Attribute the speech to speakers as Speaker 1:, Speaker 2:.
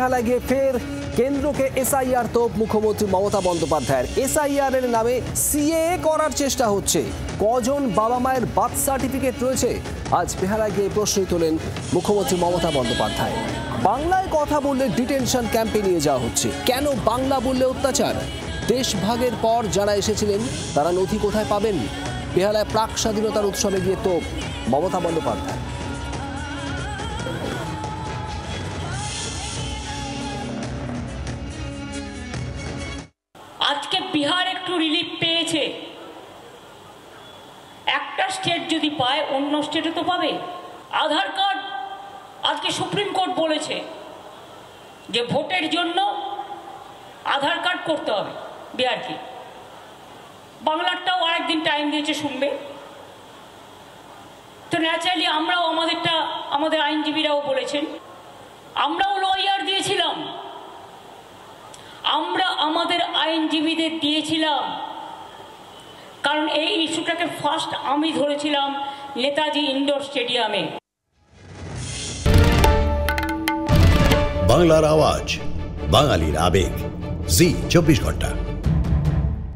Speaker 1: বেহালায় গিয়ে ফের কেন্দ্রকে এসআইআর তোপ মুখ্যমন্ত্রী মমতা বন্দ্যোপাধ্যায়ের। এসআইআর এর নামে সিএএ করার চেষ্টা হচ্ছে। কজন বাবা মায়ের বার্থ সার্টিফিকেট রয়েছে? আজ বেহালায় গিয়ে প্রশ্নই তোলেন মুখ্যমন্ত্রী মমতা বন্দ্যোপাধ্যায়। বাংলায় কথা বললে ডিটেনশন ক্যাম্পে নিয়ে যাওয়া হচ্ছে। কেন বাংলা বললে অত্যাচার? দেশভাগের পর যারা এসেছিলেন তারা নথি কোথায় পাবেন? বেহালায় প্রাক স্বাধীনতার উৎসবে গিয়ে তোপ মমতা বন্দ্যোপাধ্যায়।
Speaker 2: আজকে বিহার একটু রিলিফ পেয়েছে। একটা স্টেট যদি পায় অন্য স্টেটে তো পাবে। আধার কার্ড আজকে সুপ্রিম কোর্ট বলেছে যে ভোটের জন্য আধার কার্ড করতে হবে বিহারকে। বাংলারটাও আরেকদিন টাইম দিয়েছে শুনবে। তো ন্যাচারালি আমরাও আমাদের আইনজীবীরাও বলেছেন, আমরাও লয়ার দিয়েছিলাম, আমরা আমাদের আইনজীবীদের দিয়েছিলাম, কারণ এই ইস্যুটাকে ফার্স্ট আমি ধরেছিলাম নেতাজি ইন্ডোর স্টেডিয়ামে।
Speaker 3: বাংলার আওয়াজ, বাঙালির আবেগ, জি 24 ঘন্টা।